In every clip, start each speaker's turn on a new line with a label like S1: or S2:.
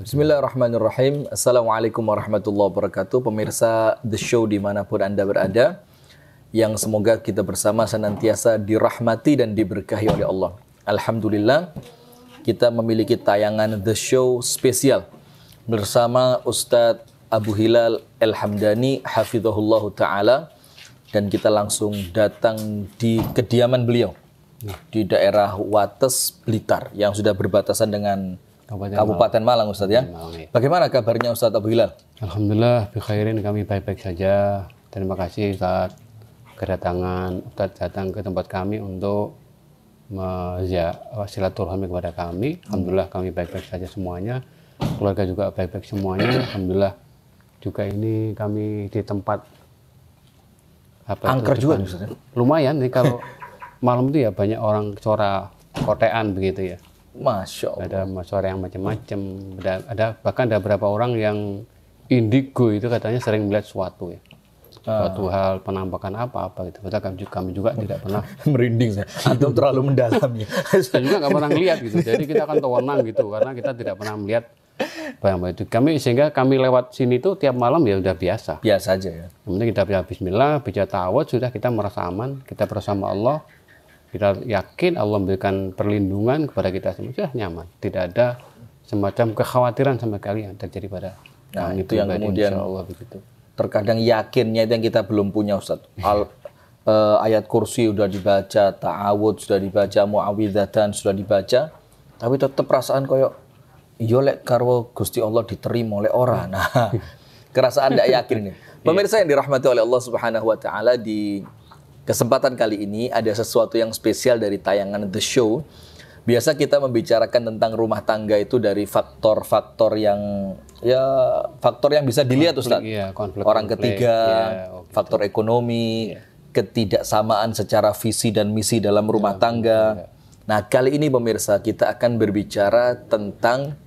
S1: Bismillahirrahmanirrahim. Assalamualaikum warahmatullahi wabarakatuh. Pemirsa The Show dimanapun Anda berada, yang semoga kita bersama senantiasa dirahmati dan diberkahi oleh Allah. Alhamdulillah, kita memiliki tayangan The Show spesial bersama Ustadz Abu Hilal El-Hamdani hafizahullah ta'ala, dan kita langsung datang di kediaman beliau di daerah Wates, Blitar, yang sudah berbatasan dengan Kabupaten Malang, Ustadz ya. Bagaimana kabarnya Ustadz Abu Hilal?
S2: Alhamdulillah, bikhairin, kami baik-baik saja. Terima kasih Ustadz kedatangan Ustadz datang ke tempat kami untuk silaturahmi kepada kami. Alhamdulillah kami baik-baik saja semuanya. Keluarga juga baik-baik semuanya. Alhamdulillah juga ini kami di tempat
S1: angker juga Ustadz.
S2: Lumayan nih kalau malam itu ya banyak orang corak kotean begitu ya.
S1: Masya Allah.
S2: Ada suara yang macam-macam. Bahkan ada beberapa orang yang indigo itu katanya sering melihat suatu ya. Suatu hal penampakan apa-apa gitu. Padahal kami juga tidak pernah
S1: merinding saya. Atau terlalu mendalam ya.
S2: Saya juga nggak pernah lihat gitu. Jadi kita akan tawanan gitu karena kita tidak pernah melihat barang itu. Sehingga kami lewat sini tuh tiap malam ya udah biasa.
S1: Biasa aja ya.
S2: Yang penting kita baca bismillah, baca ta'awudz, sudah kita merasa aman, kita bersama Allah. Kita yakin Allah memberikan perlindungan kepada kita semua, sudah nyaman. Tidak ada semacam kekhawatiran sama sekali yang terjadi pada kami.
S1: Itu yang kemudian Allah begitu. Terkadang yakinnya itu yang kita belum punya, Ustaz. Ayat kursi sudah dibaca, ta'awudz sudah dibaca, mu'awwidzatan sudah dibaca, tapi tetap perasaan koyo yo lek karo Gusti Allah diterima oleh orang. Nah, kerasaan tidak yakin ini. Pemirsa yang dirahmati oleh Allah Subhanahu wa taala, di kesempatan kali ini ada sesuatu yang spesial dari tayangan The Show. Biasa kita membicarakan tentang rumah tangga itu dari faktor-faktor yang bisa dilihat, Ustaz. Orang ketiga, faktor ekonomi, ketidaksamaan secara visi dan misi dalam rumah tangga. Nah, kali ini pemirsa kita akan berbicara tentang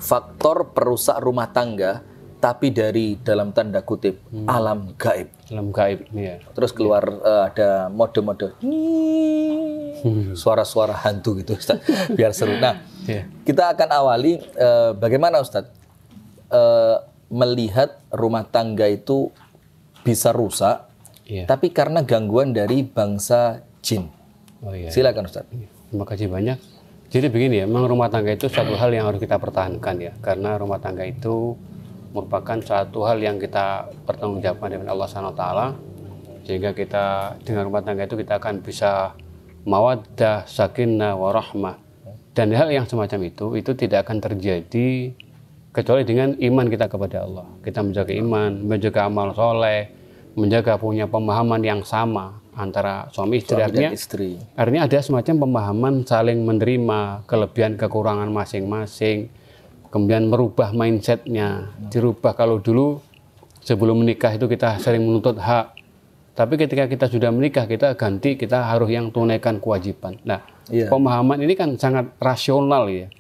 S1: faktor perusak rumah tangga, tapi dari dalam tanda kutip alam gaib.
S2: Alam gaib, ya.
S1: Terus keluar ada mode-mode suara-suara hantu gitu, Ustaz, biar seru. Nah, kita akan awali bagaimana Ustaz melihat rumah tangga itu bisa rusak, tapi karena gangguan dari bangsa jin. Silakan Ustaz.
S2: Terima kasih banyak. Jadi begini ya, memang rumah tangga itu satu hal yang harus kita pertahankan ya, karena rumah tangga itu merupakan satu hal yang kita pertanggungjawabkan dengan Allah SWT, sehingga kita dengan rumah tangga itu kita akan bisa mawaddah, sakinah, warahmah, dan hal yang semacam itu tidak akan terjadi kecuali dengan iman kita kepada Allah. Kita menjaga iman, menjaga amal soleh, menjaga punya pemahaman yang sama antara suami istri. Artinya ada semacam pemahaman saling menerima kelebihan kekurangan masing-masing. Kemudian merubah mindsetnya, dirubah. Kalau dulu sebelum menikah itu kita sering menuntut hak, tapi ketika kita sudah menikah kita ganti, kita harus yang tunaikan kewajiban. Nah, pemahaman ini kan sangat rasional ya.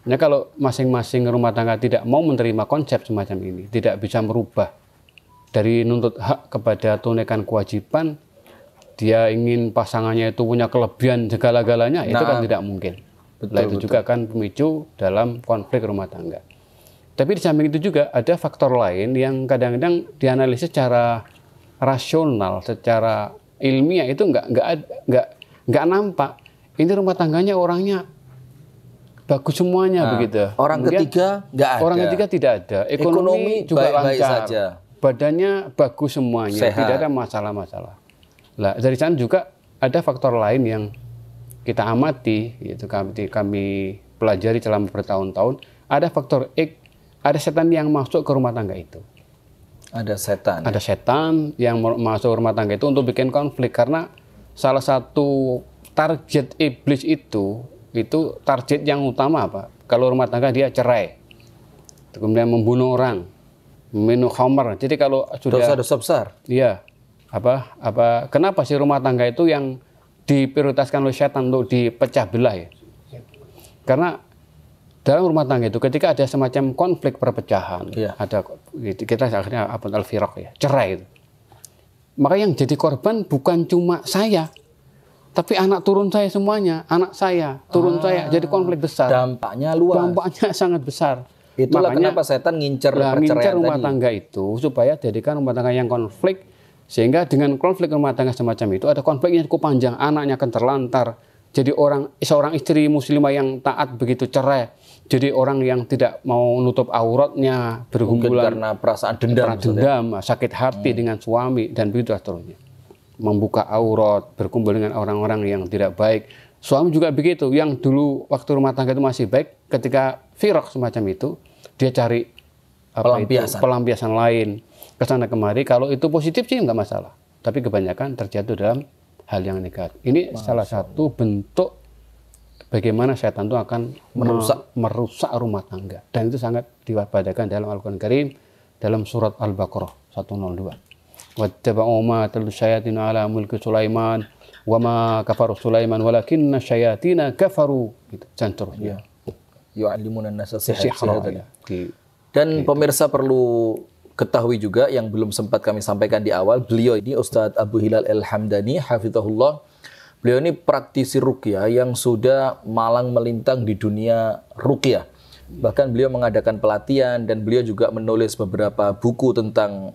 S2: Nah, kalau masing-masing rumah tangga tidak mau menerima konsep semacam ini, tidak bisa merubah dari nuntut hak kepada tunaikan kewajiban, dia ingin pasangannya itu punya kelebihan segala-galanya, itu kan tidak mungkin. Itu juga akan pemicu dalam konflik rumah tangga. Tapi di samping itu juga ada faktor lain yang kadang-kadang dianalisis secara rasional, secara ilmiah itu nggak nampak. Ini rumah tangganya orangnya bagus semuanya begitu.
S1: Orang ketiga nggak ada.
S2: Orang ketiga tidak ada. Ekonomi juga
S1: baik-baik
S2: lancar.
S1: Saja.
S2: Badannya bagus semuanya, tidak ada masalah-masalah. Lah dari sana juga ada faktor lain yang kita amati, yaitu kami pelajari selama bertahun-tahun, ada faktor X, ada setan yang masuk ke rumah tangga itu.
S1: Ada setan.
S2: Ada setan yang masuk ke rumah tangga itu untuk bikin konflik, karena salah satu target iblis itu target yang utama apa? Kalau rumah tangga dia cerai, kemudian membunuh orang, minum khamar. Jadi kalau sudah
S1: dosa-dosa besar.
S2: Iya. Kenapa sih rumah tangga itu yang diprioritaskan oleh setan untuk dipecah belah ya? Karena dalam rumah tangga itu ketika ada semacam konflik perpecahan, ada kita akhirnya al-firaq ya, cerai itu. Maka yang jadi korban bukan cuma saya, tapi anak turun saya semuanya, anak saya, turun saya, jadi konflik besar.
S1: Dampaknya luas.
S2: Dampaknya sangat besar.
S1: Itulah
S2: Makanya,
S1: kenapa setan ngincer
S2: ngincer
S1: perceraian
S2: rumah
S1: tadi.
S2: tangga itu supaya jadikan rumah tangga yang konflik, sehingga dengan konflik rumah tangga semacam itu ada konflik yang cukup panjang, anaknya akan terlantar. Jadi seorang istri muslimah yang taat begitu cerai, jadi orang yang tidak mau nutup auratnya,
S1: Mungkin
S2: berhubungan
S1: karena perasaan dendam.
S2: dendam, sakit hati dengan suami dan begitu seterusnya. Membuka aurat, berkumpul dengan orang-orang yang tidak baik. Suami juga begitu, yang dulu waktu rumah tangga itu masih baik, ketika firaq semacam itu, dia cari pelampiasan lain, kesana kemari. Kalau itu positif sih nggak masalah, tapi kebanyakan terjatuh dalam hal yang negatif. Ini salah satu bentuk bagaimana setan itu akan merusak rumah tangga, dan itu sangat diwaspadakan dalam Al-Quran Karim dalam surat Al-Baqarah 102. Wattaba'u ma tatlu syayatin ala mulki Sulaiman wa ma kafaru Sulaiman walakinna syayatina kafaru, gitu, dan seterusnya.
S1: Yu'allimuna an-nasa
S2: Sihra,
S1: sihra.
S2: ya.
S1: Dan pemirsa perlu ketahui juga yang belum sempat kami sampaikan di awal, beliau ini Ustadz Abu Hilal Al-Hamdani hafizahullah. Beliau ini praktisi ruqyah yang sudah malang melintang di dunia ruqyah. Bahkan beliau mengadakan pelatihan dan beliau juga menulis beberapa buku tentang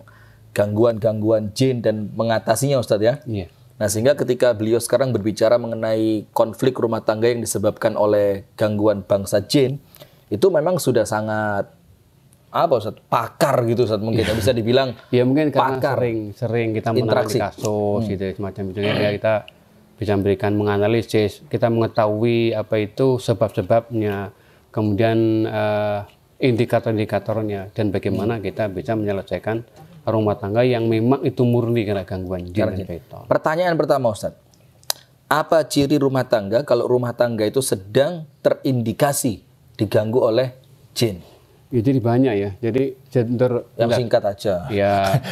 S1: gangguan-gangguan jin dan mengatasinya, Ustadz ya.
S2: Iya.
S1: Nah, sehingga ketika beliau sekarang berbicara mengenai konflik rumah tangga yang disebabkan oleh gangguan bangsa jin, itu memang sudah sangat Ustaz, pakar gitu, Ustaz, mungkin bisa dibilang.
S2: Ya mungkin karena
S1: pakar.
S2: sering kita menangani kasus gitu semacam itu, ya kita bisa memberikan menganalisis, kita mengetahui apa itu sebab-sebabnya, kemudian indikator-indikatornya, dan bagaimana kita bisa menyelesaikan rumah tangga yang memang itu murni karena gangguan jin dan syaitan.
S1: Pertanyaan pertama, Ustaz. Apa ciri rumah tangga kalau rumah tangga itu sedang terindikasi diganggu oleh jin?
S2: Ya, jadi banyak ya. Jadi
S1: yang singkat aja.
S2: Ya,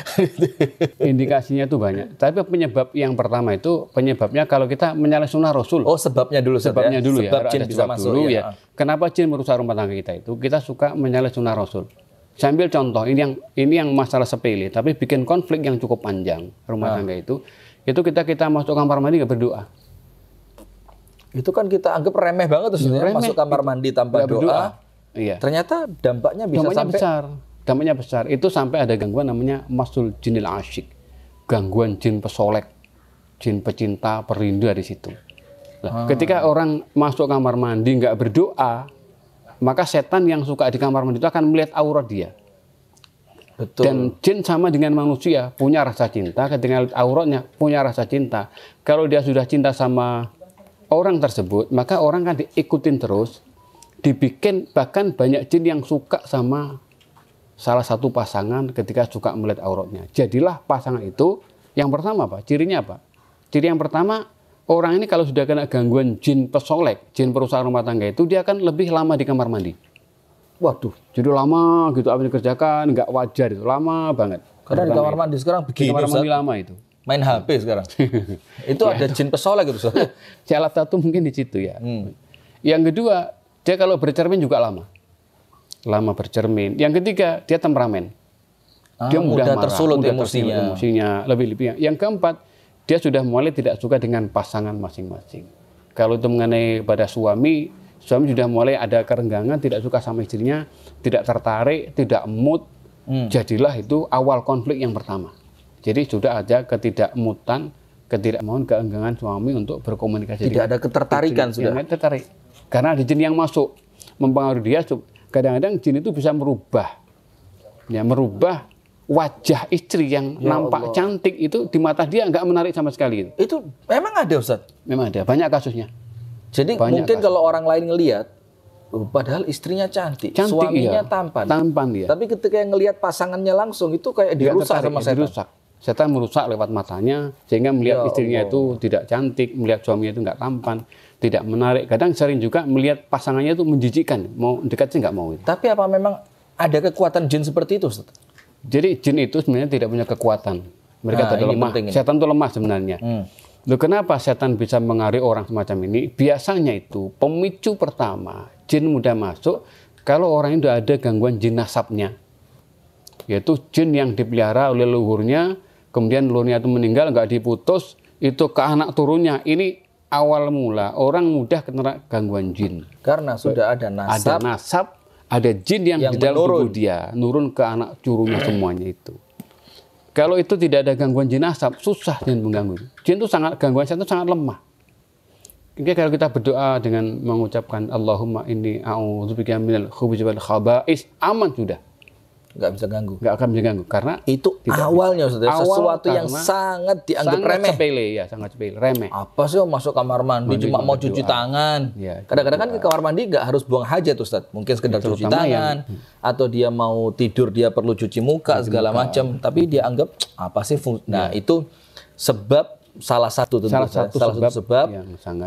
S2: indikasinya itu banyak. Tapi penyebab yang pertama itu penyebabnya kalau kita menyalahi sunnah Rasul.
S1: Oh, sebabnya dulu.
S2: Sebabnya
S1: ya?
S2: dulu
S1: Sebab
S2: ya.
S1: jin bisa masuk
S2: dulu ya. Kenapa jin merusak rumah tangga kita itu? Kita suka menyalahi sunnah Rasul. Saya ambil contoh, ini yang masalah sepele, tapi bikin konflik yang cukup panjang rumah tangga itu. Itu kita masuk kamar mandi nggak berdoa. Itu
S1: kan kita anggap remeh banget tuh, masuk kamar mandi tanpa doa.
S2: Iya.
S1: Ternyata dampaknya bisa
S2: dampaknya besar. Itu sampai ada gangguan namanya masul jinil asyik, gangguan jin pesolek, jin pecinta, perindu di situ. Nah, ketika orang masuk kamar mandi nggak berdoa, maka setan yang suka di kamar mandi itu akan melihat aurat dia.
S1: Betul.
S2: Dan jin sama dengan manusia, punya rasa cinta. Ketika lihat auratnya, punya rasa cinta. Kalau dia sudah cinta sama orang tersebut, maka orang kan diikutin terus. Dibikin bahkan banyak jin yang suka sama salah satu pasangan ketika suka melihat auratnya. Jadilah pasangan itu, yang pertama apa? Cirinya apa? Ciri yang pertama, orang ini kalau sudah kena gangguan jin pesolek, jin perusak rumah tangga itu, dia akan lebih lama di kamar mandi. Waduh, jadi lama gitu, apa yang dikerjakan, nggak wajar itu, lama banget.
S1: Karena di kamar mandi sekarang begini,
S2: di kamar mandi lama itu.
S1: Main HP sekarang. Itu ada jin pesolek gitu.
S2: Salah satu mungkin di situ ya. Yang kedua, dia kalau bercermin juga lama bercermin. Yang ketiga, dia temperamen. Dia mudah marah,
S1: tersulut emosinya.
S2: Lebih-lebih. Yang keempat, dia sudah mulai tidak suka dengan pasangan masing-masing. Kalau itu mengenai pada suami sudah mulai ada kerenggangan, tidak suka sama istrinya, tidak tertarik, tidak mood. Jadilah itu awal konflik yang pertama. Jadi sudah ada ketidakmutan, ketidakmauan, keenggangan suami untuk berkomunikasi.
S1: Tidak ada ketertarikan sudah.
S2: Tidak tertarik. Karena ada jin yang masuk mempengaruhi dia. Kadang-kadang jin itu bisa merubah wajah istri yang nampak cantik itu di mata dia nggak menarik sama sekali.
S1: Itu memang ada, Ustaz?
S2: Memang ada, banyak kasusnya.
S1: Jadi mungkin kalau orang lain ngelihat, padahal istrinya cantik suaminya tampan
S2: dia.
S1: Tapi ketika ngelihat pasangannya langsung itu kayak dirusak sama setan.
S2: Setan merusak lewat matanya sehingga melihat istrinya itu tidak cantik, melihat suaminya itu nggak tampan, tidak menarik. Kadang sering juga melihat pasangannya itu menjijikkan, mau dekat sih nggak mau.
S1: Tapi apa memang ada kekuatan jin seperti itu, Ustaz?
S2: Jadi jin itu sebenarnya tidak punya kekuatan. Mereka tidak lemah. Setan itu lemah sebenarnya. Loh, kenapa setan bisa mengaruhi orang semacam ini? Biasanya itu pemicu pertama jin mudah masuk kalau orang itu ada gangguan jin nasabnya, yaitu jin yang dipelihara oleh leluhurnya, kemudian leluhurnya itu meninggal nggak diputus, itu ke anak turunnya. Ini awal mula orang mudah kena gangguan jin.
S1: Karena sudah ada nasab.
S2: ada jin yang di dalam tubuh dia, nurun ke anak curunya semuanya itu. Kalau itu tidak ada gangguan jin asap, susah jin mengganggu. Jin itu gangguan setan itu sangat lemah. Jadi kalau kita berdoa dengan mengucapkan Allahumma inni a'udzubika minal khubuthi wal khaba'is, aman sudah.
S1: Nggak bisa ganggu.
S2: Nggak akan bisa ganggu karena
S1: itu awalnya Ustaz, sesuatu yang sangat dianggap remeh.
S2: Sepele ya, sangat sepele, remeh.
S1: Apa sih masuk kamar mandi cuma mau cuci tangan?
S2: Ya,
S1: kadang-kadang kan ke kamar mandi nggak harus buang hajat Ustaz. Mungkin sekedar cuci tangan atau dia mau tidur dia perlu cuci muka segala macam, tapi dia anggap apa sih nah itu sebab salah satu sebab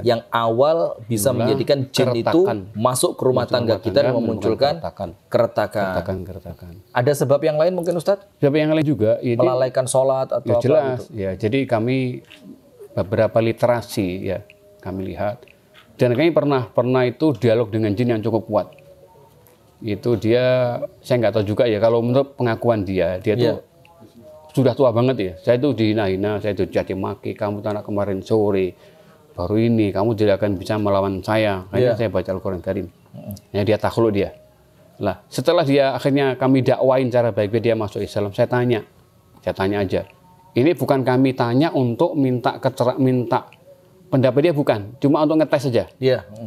S1: yang awal bisa menjadikan jin itu masuk ke rumah tangga kita dan memunculkan keretakan. Ada sebab yang lain mungkin Ustadz?
S2: Sebab yang lain juga
S1: melalaikan sholat atau apa
S2: jelas,
S1: gitu.
S2: Ya, jadi kami beberapa literasi ya kami lihat dan kami pernah itu dialog dengan jin yang cukup kuat. Itu dia, saya nggak tahu juga ya kalau menurut pengakuan dia tuh sudah tua banget ya. Saya itu dihina-hina, saya itu caci maki. Kamu tuh anak kemarin sore, baru ini kamu tidak akan bisa melawan saya. Akhirnya saya baca Al-Quran Karim. Ya, dia takluk dia. Lah, setelah dia akhirnya kami dakwain cara baik-baik dia masuk Islam, saya tanya aja. Ini bukan kami tanya untuk minta pendapat dia, bukan, cuma untuk ngetes saja.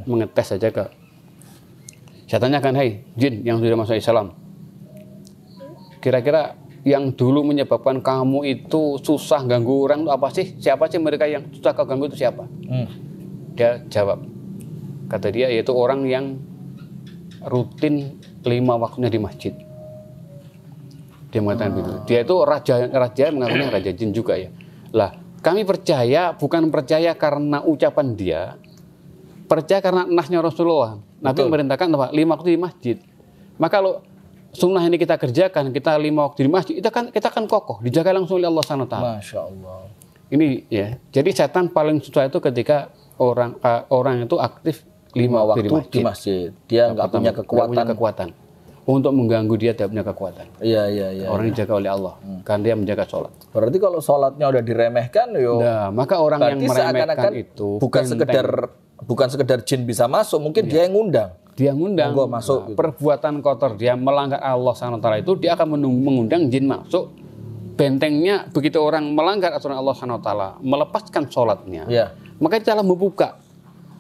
S2: Mengetes saja ke. Saya tanyakan, hai jin yang sudah masuk Islam, kira-kira yang dulu menyebabkan kamu itu susah ganggu orang itu apa sih? Siapa sih mereka yang susah kau ganggu itu siapa? Dia jawab, kata dia yaitu orang yang rutin 5 waktunya di masjid. Dia mengatakan begitu. Dia itu raja mengakunya raja jin juga ya. Lah, kami percaya bukan percaya karena ucapan dia, percaya karena nasnya Rasulullah. Nabi memerintahkan apa? 5 waktu di masjid. Maka kalau sunnah ini kita kerjakan, kita 5 waktu di masjid, kita akan kokoh, dijaga langsung oleh Allah SWT.
S1: Masya Allah.
S2: Ini ya, jadi setan paling susah itu ketika orang itu aktif 5 waktu di masjid.
S1: Dia nggak punya
S2: kekuatan untuk mengganggu, dia tidak punya kekuatan.
S1: Iya.
S2: Orang dijaga oleh Allah, karena dia menjaga sholat.
S1: Berarti kalau sholatnya udah diremehkan,
S2: maka orang yang meremehkan itu
S1: bukan sekedar jin bisa masuk, mungkin dia yang ngundang.
S2: Dia ngundang,
S1: masuk, gitu.
S2: Perbuatan kotor dia melanggar Allah SWT itu, dia akan mengundang jin masuk. Bentengnya begitu orang melanggar aturan Allah SWT, melepaskan sholatnya, maka dia telah membuka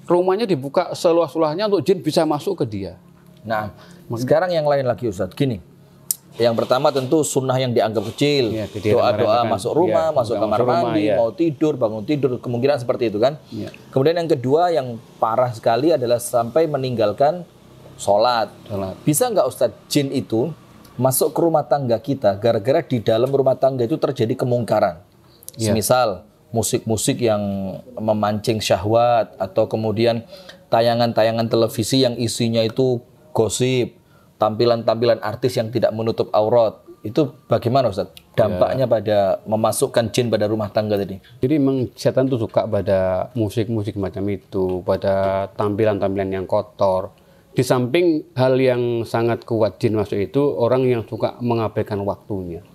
S2: rumahnya, dibuka seluas-luasnya untuk jin bisa masuk ke dia.
S1: Nah, sekarang yang lain lagi Ustadz, gini. Yang pertama tentu sunnah yang dianggap kecil, doa-doa masuk rumah, masuk kamar mandi, mau tidur, bangun tidur, kemungkinan seperti itu kan. Kemudian yang kedua yang parah sekali adalah sampai meninggalkan sholat. Bisa nggak Ustadz jin itu masuk ke rumah tangga kita gara-gara di dalam rumah tangga itu terjadi kemungkaran. Misal musik-musik yang memancing syahwat atau kemudian tayangan-tayangan televisi yang isinya itu gosip, tampilan-tampilan artis yang tidak menutup aurat. Itu bagaimana Ustaz? Dampaknya pada memasukkan jin pada rumah tangga tadi.
S2: Jadi memang setan itu suka pada musik-musik macam itu, pada tampilan-tampilan yang kotor. Di samping hal yang sangat kuat jin masuk itu, orang yang suka mengabaikan waktunya.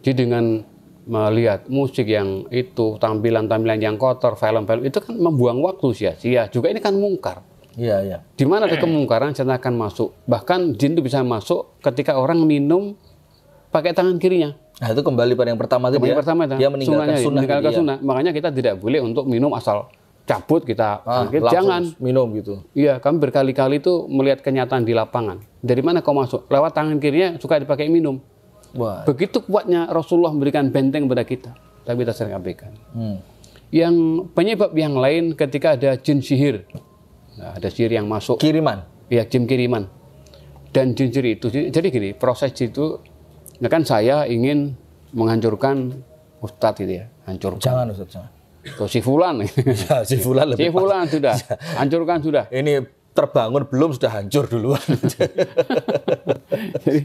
S2: Jadi dengan melihat musik yang itu, tampilan-tampilan yang kotor, film-film itu kan membuang waktu sia-sia. Juga ini kan mungkar.
S1: Iya.
S2: Di mana ada kemungkaran, setan akan masuk. Bahkan jin itu bisa masuk ketika orang minum pakai tangan kirinya.
S1: Nah, itu kembali pada yang pertama tadi. Dia meninggalkan sunnah.
S2: Makanya kita tidak boleh untuk minum asal cabut kita. Jangan
S1: minum gitu.
S2: Iya, kami berkali-kali itu melihat kenyataan di lapangan. Dari mana kau masuk? Lewat tangan kirinya suka dipakai minum.
S1: Wah.
S2: Begitu kuatnya Rasulullah memberikan benteng kepada kita, tapi kita sering abaikan. Yang penyebab yang lain ketika ada jin sihir. Nah, ada sihir yang masuk.
S1: Kiriman?
S2: Iya, jin kiriman. Dan jin sihir itu, jadi gini, proses itu, nah kan saya ingin menghancurkan Ustadz gitu ya, hancurkan.
S1: Jangan Ustadz, jangan.
S2: Tuh, si Fulan.
S1: Ya, si Fulan lebih.
S2: Si Fulan sudah, hancurkan sudah.
S1: Ini terbangun belum sudah hancur duluan. jadi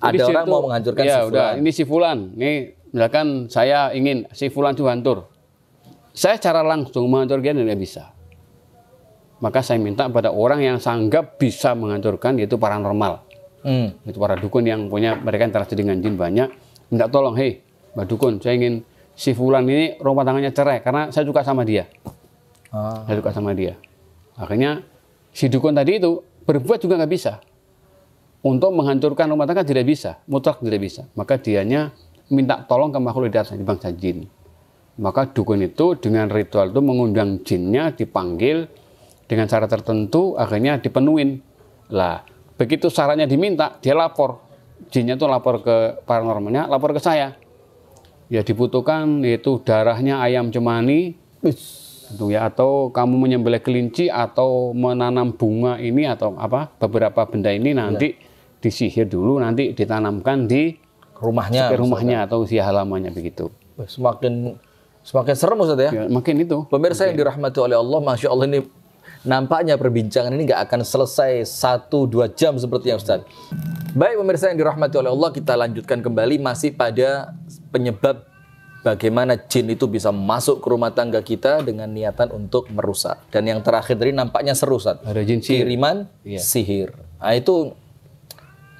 S1: ada orang mau menghancurkan
S2: ya,
S1: si Fulan.
S2: Udah, ini si Fulan. Ini misalkan saya ingin si Fulan itu hancur. Saya cara langsung menghancurkan tidak bisa. Maka saya minta pada orang yang sanggap bisa menghancurkan, yaitu paranormal. Itu para dukun yang punya, mereka interaksi dengan jin banyak. Minta tolong, hei Mbak Dukun, saya ingin si Fulan ini rumah tangannya cerai, karena saya suka sama dia. Saya suka sama dia. Akhirnya si dukun tadi itu berbuat juga nggak bisa. untuk menghancurkan rumah tangga tidak bisa, mutlak tidak bisa. Maka dianya minta tolong ke makhluk di atas, di bangsa jin. Maka dukun itu dengan ritual itu mengundang jinnya, dipanggil dengan cara tertentu, akhirnya dipenuhin. Lah, begitu syaratnya diminta, dia lapor. Jinnya itu lapor ke paranormalnya, lapor ke saya. Ya dibutuhkan yaitu darahnya ayam cemani, gitu ya, atau kamu menyembelih kelinci atau menanam bunga ini atau apa beberapa benda ini nanti disihir dulu, nanti ditanamkan di rumahnya atau usia halamannya begitu.
S1: Semakin serem Ustaz ya.
S2: Ya makin itu.
S1: Pemirsa yang dirahmati oleh Allah, Masya Allah, ini nampaknya perbincangan ini nggak akan selesai 1-2 jam seperti yang Ustaz. Baik pemirsa yang dirahmati oleh Allah, kita lanjutkan kembali masih pada penyebab bagaimana jin itu bisa masuk ke rumah tangga kita dengan niatan untuk merusak. Dan yang terakhir tadi nampaknya seru Ustaz.
S2: Ada jin sihir.
S1: Kiriman sihir. Nah itu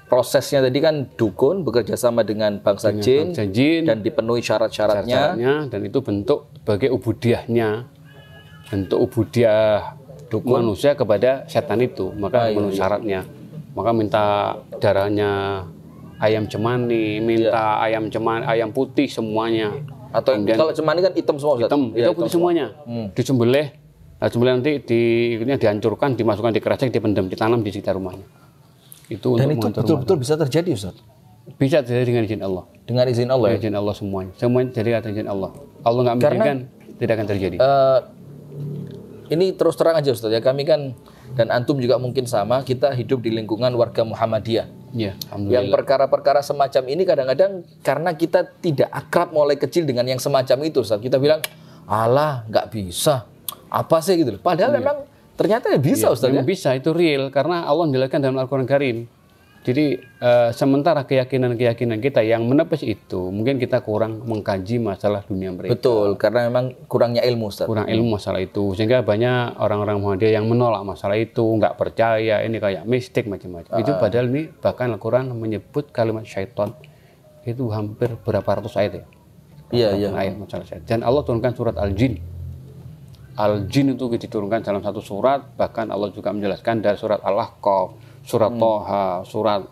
S1: prosesnya tadi kan dukun bekerja sama dengan bangsa jin dan dipenuhi syarat-syaratnya.
S2: Dan itu bentuk sebagai ubudiahnya. Bentuk ubudiah dukun manusia kepada setan itu. Maka penuhi syaratnya. Maka minta darahnya ayam cemani, minta ayam putih semuanya.
S1: Atau kalau cemani kan hitam semua.
S2: Hitam, itu putih semuanya. Disembelih, sembelih nanti dihancurkan, dimasukkan di kerecek, dipendam, ditanam di sekitar rumahnya. Itu
S1: dan itu betul-betul bisa terjadi Ustaz?
S2: Bisa terjadi dengan izin Allah.
S1: Dengan izin Allah ya?
S2: Izin Allah semuanya. Semuanya terjadi atas izin Allah. Allah nggak mengizinkan, tidak akan terjadi.
S1: Ini terus terang aja Ustaz ya, kami kan dan antum juga mungkin sama, kita hidup di lingkungan warga Muhammadiyah.
S2: Ya,
S1: yang perkara-perkara semacam ini kadang-kadang karena kita tidak akrab mulai kecil dengan yang semacam itu Ustaz. Kita bilang, alah nggak bisa. Apa sih gitu. Padahal memang ternyata bisa Ustaz ya?
S2: Bisa, itu real. Karena Allah menjelaskan dalam Al-Quran Karim. Jadi sementara keyakinan-keyakinan kita yang menepis itu, mungkin kita kurang mengkaji masalah dunia mereka.
S1: Betul, karena memang kurangnya ilmu Ustaz.
S2: Kurang ilmu masalah itu. Sehingga banyak orang-orang Muhammadiyah yang menolak masalah itu, nggak percaya, ini kayak mistik macam-macam. Itu padahal ini bahkan Al-Quran menyebut kalimat syaitan. Itu hampir berapa ratus ayat ya? Iya. Ayat masalah syaitan. Dan Allah turunkan surat Al-Jin. Al-Jin itu diturunkan dalam satu surat, bahkan Allah juga menjelaskan dari surat Al-Ahqaf, surat Toha, surat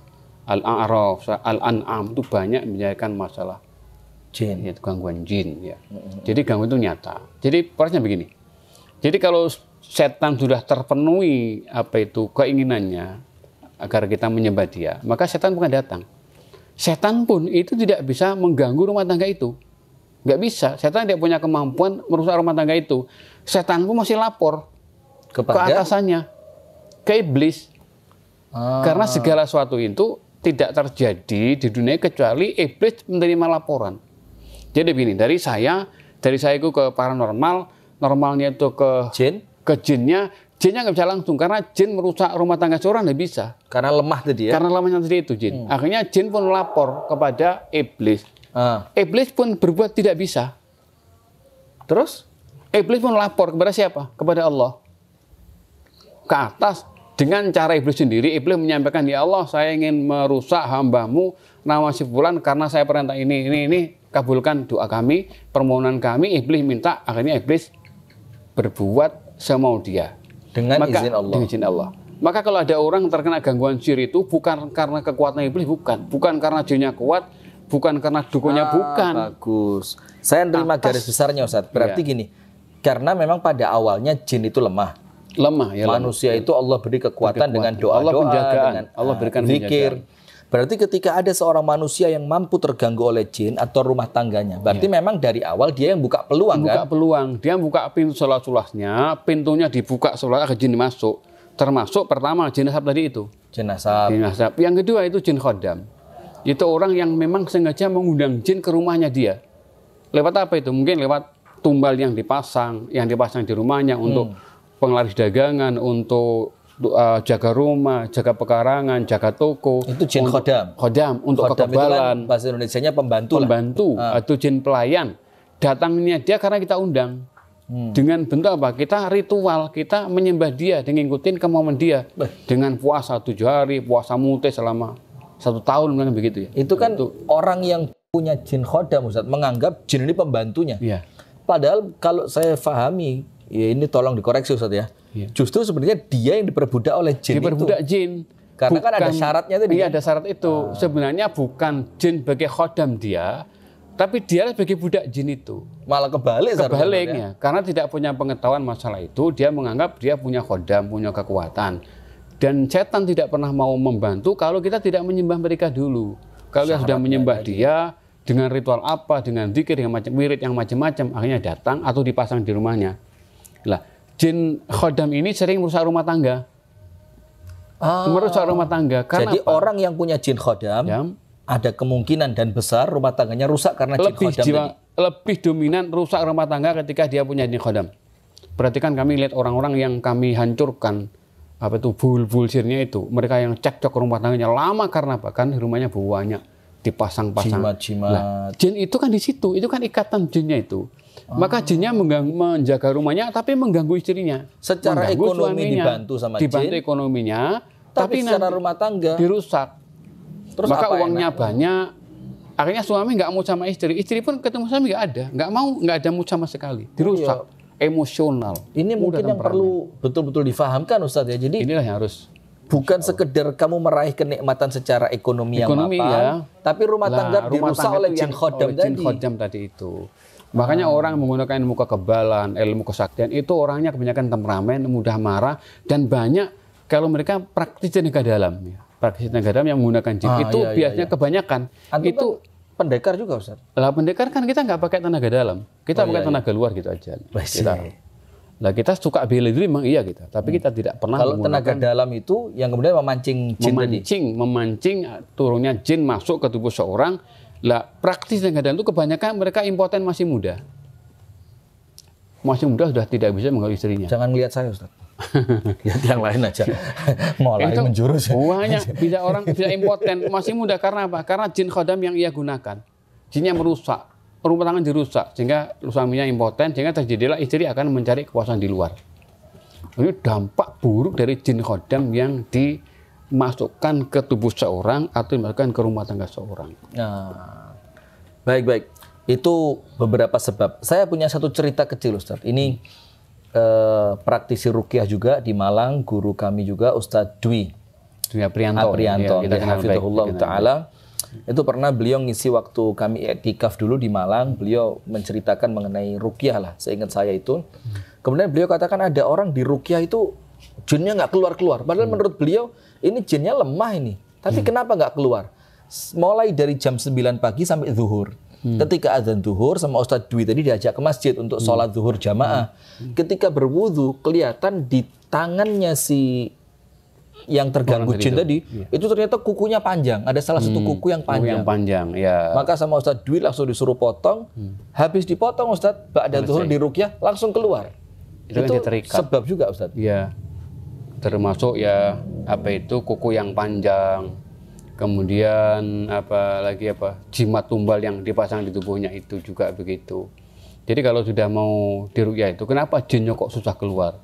S2: Al-A'raf, surat Al-An'am, itu banyak menjelaskan masalah
S1: jin,
S2: yaitu gangguan jin ya. Jadi gangguan itu nyata. Jadi prosesnya begini. Jadi kalau setan sudah terpenuhi keinginannya agar kita menyembah dia, maka setan bukan datang. Setan pun itu tidak bisa mengganggu rumah tangga itu. Nggak bisa. Setan tidak punya kemampuan merusak rumah tangga itu. Setan pun masih lapor ke atasannya, ke iblis. Karena segala sesuatu itu tidak terjadi di dunia kecuali iblis menerima laporan. Jadi begini, dari saya itu ke paranormal, normalnya itu ke jinnya nggak bisa langsung karena jin merusak rumah tangga seorang nggak bisa.
S1: Karena lemah tadi ya.
S2: Karena lemahnya tadi itu jin. Akhirnya jin pun lapor kepada iblis. Iblis pun berbuat tidak bisa. Terus iblis pun lapor kepada siapa? Kepada Allah. Ke atas. Dengan cara iblis sendiri, iblis menyampaikan, ya Allah, saya ingin merusak hamba-Mu, nama si fulan, karena saya perintah ini, kabulkan doa kami, permohonan kami. Iblis minta, akhirnya iblis berbuat semau dia. Dengan izin Allah. Maka kalau ada orang terkena gangguan sihir itu, bukan karena kekuatan iblis, bukan karena jinnya kuat, bukan karena dukunnya, bukan.
S1: Bagus. Saya terima garis besarnya Ustaz. Berarti gini, karena memang pada awalnya jin itu lemah ya. Manusia itu Allah beri kekuatan dengan doa-doa, dengan
S2: Allah berikan
S1: zikir. Berarti ketika ada seorang manusia yang mampu terganggu oleh jin atau rumah tangganya, berarti memang dari awal dia yang buka peluang kan?
S2: Dia buka pintu seluas-luasnya, pintunya dibuka seluas agar jin masuk. Termasuk pertama jin asap tadi itu.
S1: Jin asap.
S2: Yang kedua itu jin khodam. Itu orang yang memang sengaja mengundang jin ke rumahnya dia. Lewat apa itu? Mungkin lewat tumbal yang dipasang di rumahnya untuk penglaris dagangan, untuk jaga rumah, jaga pekarangan, jaga toko.
S1: Itu jin
S2: khodam untuk kekebalan.
S1: Kan bahasa Indonesianya pembantu
S2: atau jin pelayan. Datangnya dia karena kita undang. Dengan bentuk apa? Kita ritual, kita menyembah dia, dengan ngikutin kemauan dia. Dengan puasa 7 hari, puasa mute selama 1 tahun, kan begitu ya.
S1: Itu kan orang yang punya jin khodam Ustaz, menganggap jin ini pembantunya.
S2: Iya.
S1: Padahal kalau saya pahami, ya ini tolong dikoreksi Ustaz ya. Justru sebenarnya dia yang diperbudak oleh jin
S2: jin.
S1: Karena kan ada syaratnya tadi.
S2: Iya, ada syarat itu. Sebenarnya bukan jin sebagai khodam dia, tapi dia sebagai budak jin itu.
S1: Malah kebalik.
S2: Kebaliknya, karena tidak punya pengetahuan masalah itu, dia menganggap dia punya khodam, punya kekuatan. Dan setan tidak pernah mau membantu kalau kita tidak menyembah mereka dulu. Kalau kita sudah menyembah dia dengan ritual apa, dengan zikir, dengan macam wirid yang macam-macam, akhirnya datang atau dipasang di rumahnya. Lah, jin khodam ini sering merusak rumah tangga. Merusak rumah tangga. Karena
S1: jadi orang yang punya jin khodam, ada kemungkinan dan besar rumah tangganya rusak karena jin khodam
S2: lebih dominan rusak rumah tangga ketika dia punya jin khodam. Perhatikan, kami lihat orang-orang yang kami hancurkan, apa itu bulsirnya itu, mereka yang cekcok rumah tangganya lama karena apa? Kan rumahnya banyak dipasang-pasang. Nah, jin itu kan di situ, itu kan ikatan jinnya itu. Maka jinnya menjaga rumahnya, tapi mengganggu istrinya.
S1: Secara
S2: mengganggu
S1: ekonomi
S2: suaminya,
S1: dibantu sama
S2: dibantu
S1: jin,
S2: ekonominya,
S1: tapi secara rumah tangga
S2: dirusak.
S1: Terus
S2: maka
S1: apa
S2: uangnya banyak. Akhirnya suami nggak mau sama istri, istri pun ketemu suami nggak ada, nggak ada mood sama sekali, dirusak. Emosional.
S1: Ini mungkin yang perlu betul-betul difahamkan, Ustadz ya. Jadi
S2: inilah yang harus,
S1: bukan sekedar kamu meraih kenikmatan secara ekonomi yang mapan, tapi rumah tangga dirusak oleh jin khodam
S2: tadi itu. Makanya orang menggunakan ilmu kekebalan, ilmu kesaktian itu orangnya kebanyakan temperamen, mudah marah, dan banyak kalau mereka praktis tenaga dalam. Praktis tenaga dalam yang menggunakan jin itu biasanya kebanyakan. Itu
S1: pendekar juga, Ustaz?
S2: Lah pendekar kan kita nggak pakai tenaga dalam, kita pakai tenaga luar gitu aja. Kita suka bela diri memang iya kita, tapi kita tidak pernah.
S1: Kalau tenaga dalam itu yang kemudian memancing jin
S2: memancing turunnya jin masuk ke tubuh seorang. Lah praktis tenaga dalam itu kebanyakan mereka impoten masih muda sudah tidak bisa menggauli istrinya.
S1: Jangan lihat saya, Ustaz. Lihat yang lain aja. Mulai menjurus.
S2: Banyak bisa orang bisa impoten masih muda karena apa? Karena jin khodam yang ia gunakan. Jinnya merusak, rumah tangga dirusak sehingga suaminya impoten, sehingga terjadilah istri akan mencari kepuasan di luar. Ini dampak buruk dari jin khodam yang dimasukkan ke tubuh seorang atau dimasukkan ke rumah tangga seorang.
S1: Nah, baik. Itu beberapa sebab. Saya punya satu cerita kecil, Ustaz. Ini praktisi ruqyah juga di Malang, guru kami juga Ustadz Dwi Aprianto, ya, hafizahullah taala. Itu pernah beliau ngisi waktu kami i'tikaf dulu di Malang, beliau menceritakan mengenai ruqyah lah, seingat saya itu. Kemudian beliau katakan ada orang di ruqyah itu jinnya nggak keluar-keluar. Padahal menurut beliau ini jinnya lemah ini. Tapi kenapa nggak keluar? Mulai dari jam 9 pagi sampai zuhur. Ketika azan zuhur sama Ustadz Dwi tadi diajak ke masjid untuk sholat zuhur jamaah. Ketika berwudu kelihatan di tangannya si yang terganggu jin tadi, itu ternyata kukunya panjang. Ada salah satu kuku yang panjang.
S2: Ya.
S1: Maka sama Ustadz Dwi langsung disuruh potong. Habis dipotong Ustadz, ba'da zuhur di ruqyah langsung keluar. Itu sebab juga Ustadz.
S2: Iya. Termasuk ya apa itu kuku yang panjang. Kemudian jimat tumbal yang dipasang di tubuhnya itu juga begitu. Jadi kalau sudah mau diruqyah itu, kenapa jinnya kok susah keluar?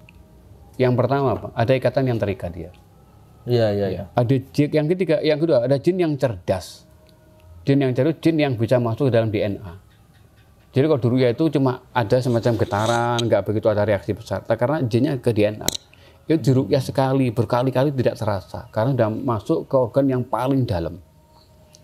S2: Yang pertama apa? Ada ikatan yang terikat dia.
S1: Iya.
S2: Ada jin yang ketiga, yang kedua ada jin yang cerdas. Jin yang cerdas, jin yang bisa masuk ke dalam DNA. Jadi kalau diruqyah itu cuma ada semacam getaran, nggak begitu ada reaksi besar. Karena jinnya ke DNA. Itu diruqyah sekali, berkali-kali tidak terasa karena sudah masuk ke organ yang paling dalam.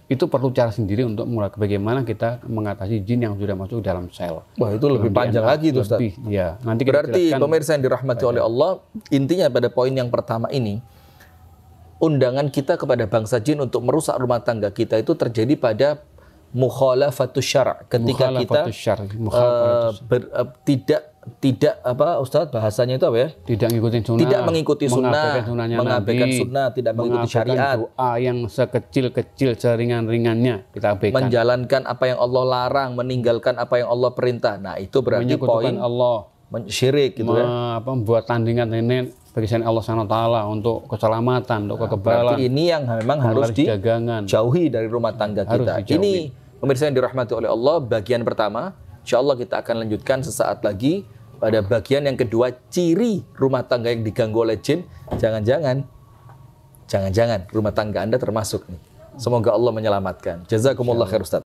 S2: Itu perlu cara sendiri untuk mulai bagaimana kita mengatasi jin yang sudah masuk dalam sel.
S1: Wah, itu lebih panjang lagi itu, Ustaz.
S2: Ya, nanti
S1: berarti pemirsa yang dirahmati oleh Allah, intinya pada poin yang pertama ini, undangan kita kepada bangsa jin untuk merusak rumah tangga kita itu terjadi pada mukhalafatus syara', ketika kita tidak Ustaz bahasanya itu apa ya?
S2: Tidak mengikuti sunnah,
S1: tidak mengikuti sunnah, mengabaikan sunnah, tidak mengikuti syariat,
S2: doa yang sekecil-kecil seringan-ringannya kita abaikan,
S1: menjalankan apa yang Allah larang, meninggalkan apa yang Allah perintah. Nah, itu berarti poin
S2: Allah,
S1: syirik gitu ya.
S2: Membuat tandingan ini bagi Allah SWT untuk keselamatan, untuk kekebalan.
S1: Berarti ini yang memang harus dijauhi dari rumah tangga kita. Ini pemirsa yang dirahmati oleh Allah, bagian pertama. Insyaallah kita akan lanjutkan sesaat lagi pada bagian yang kedua, ciri rumah tangga yang diganggu oleh jin. Jangan-jangan rumah tangga Anda termasuk nih. Semoga Allah menyelamatkan. Jazakumullah khair Ustaz.